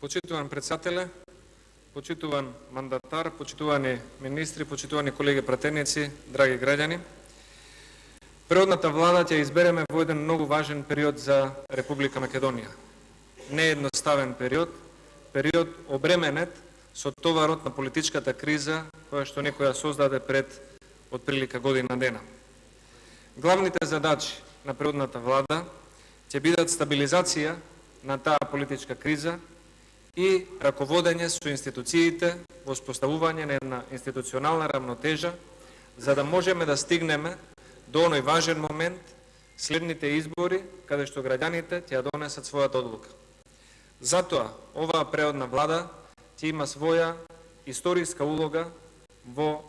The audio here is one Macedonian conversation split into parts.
Почитуван председателе, почитуван мандатар, почитувани министри, почитувани колеги пратеници, драги граѓани. Природната влада ќе избереме во еден многу важен период за Република Македонија. Не е едноставен период обременет со товарот на политичката криза која што некоја создаде пред отприлика година дена. Главните задачи на природната влада ќе бидат стабилизација на таа политичка криза и раководење со институциите во споставување на една институционална рамнотежа, за да можеме да стигнеме до оној важен момент, следните избори, каде што граѓаните ќе ја донесат својата одлука. Затоа, оваа природна влада ќе има своја историска улога во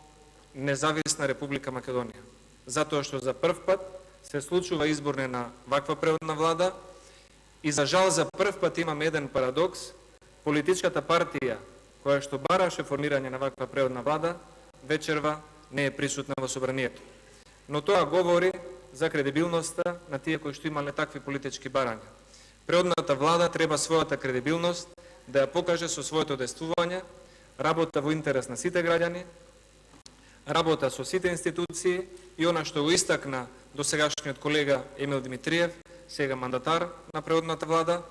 независна Република Македонија. Затоа што за прв пат се случува изборне на ваква природна влада и за жал за прв пат имаме еден парадокс. Политичката партија која што бараше формирање на ваква природна влада вечерва не е присутна во собранието. Но тоа говори за кредибилноста на тие кои што имале такви политички барања. Природната влада треба својата кредибилност да ја покаже со своето действување, работа во интерес на сите граѓани, работа со сите институции и она што го истакна досегашниот колега Емил Димитриев, сега мандатар на природната влада,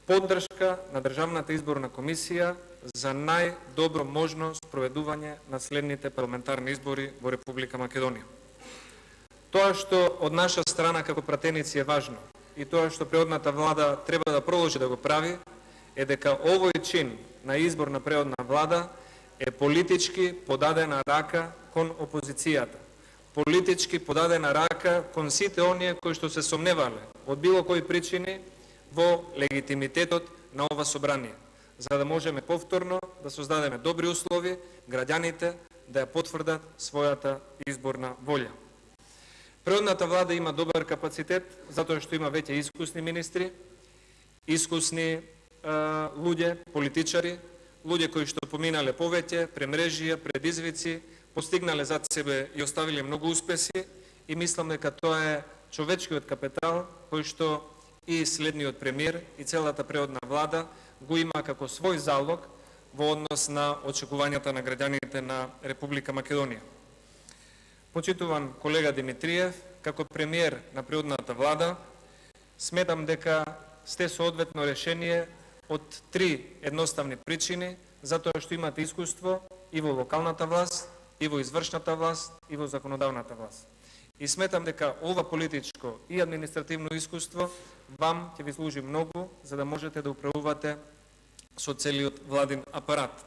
поддршка на Државната изборна комисија за најдобро можно спроведување на следните парламентарни избори во Република Македонија. Тоа што од наша страна како пратеници е важно и тоа што природната влада треба да продолжи да го прави е дека овој чин на избор на природна влада е политички подадена рака кон опозицијата. Политички подадена рака кон сите оние кои што се сомневале од било кои причини во легитимитетот на ова собрание, за да можеме повторно да создадеме добри услови граѓаните да ја потврдат својата изборна волја. Природната влада има добар капацитет затоа што има веќе искусни министри, искусни луѓе, политичари, луѓе кои што поминале повеќе премрежија, предизвици, постигнале зад себе и оставиле многу успеси и мислам дека тоа е човечкиот капитал кој што и следниот премиер и целата природна влада го има како свој залог во однос на очекувањата на граѓаните на Република Македонија. Почитуван колега Димитриев, како премиер на природната влада, сметам дека сте соодветно решение од три едноставни причини, затоа што имате искуство и во локалната власт, и во извршната власт, и во законодавната власт. И сметам дека ова политичко и административно искуство вам ќе ви служи многу за да можете да управувате со целиот владин апарат.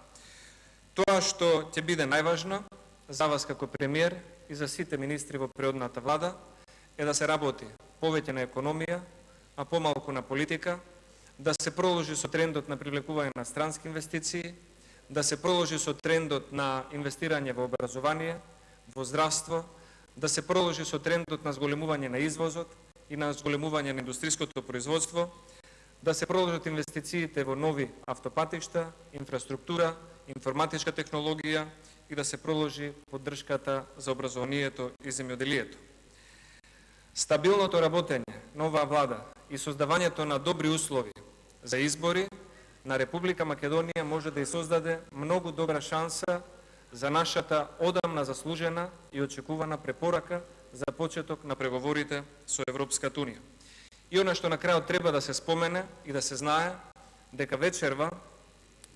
Тоа што ќе биде најважно за вас како премиер и за сите министри во природната влада е да се работи повеќе на економија, а помалку на политика, да се продолжи со трендот на привлекување на странски инвестиции, да се продолжи со трендот на инвестирање во образование, во здравство, да се продолжи со трендот на зголемување на извозот и на зголемување на индустриското производство, да се продолжат инвестициите во нови автопатишта, инфраструктура, информатичка технологија и да се продолжи поддршката за образованието и земјоделието. Стабилното работење на оваа влада и создавањето на добри услови за избори на Република Македонија може да ја создаде многу добра шанса за нашата одамна заслужена и очекувана препорака за почеток на преговорите со Европската Унија. И она што на крајот треба да се спомене и да се знае, дека вечерва,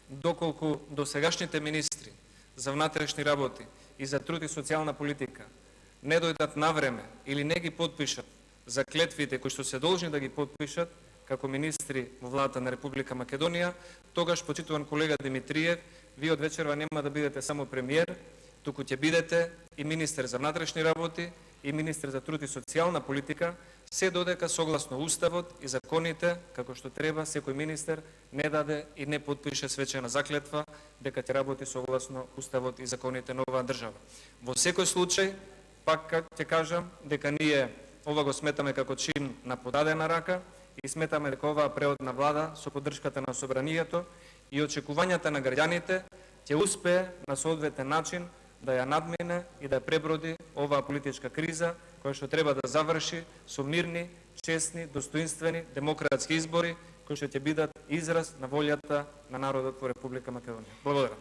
доколку досегашните министри за внатрешни работи и за труд и социјална политика не дојдат на време или не ги подпишат за клетвите кои што се должни да ги подпишат како министри во владата на Република Македонија, тогаш, почитуван колега Димитриев, вие од вечерва нема да бидете само премиер, туку ќе бидете и министер за внатрешни работи и министер за труд и социјална политика, се додека согласно уставот и законите, како што треба, секој министер не даде и не подпише свечена заклетва дека ќе работи согласно уставот и законите на оваа држава. Во секој случај, пак ќе кажам дека ние ова го сметаме како чин на подадена рака и сметаме дека оваа природна влада со поддршката на собранието и очекувањата на граѓаните ќе успее на соодветен начин да ја надмине и да ја преброди оваа политичка криза која што треба да заврши со мирни, честни, достоинствени, демократски избори кои што ќе бидат израз на волјата на народот во Република Македонија. Благодарам.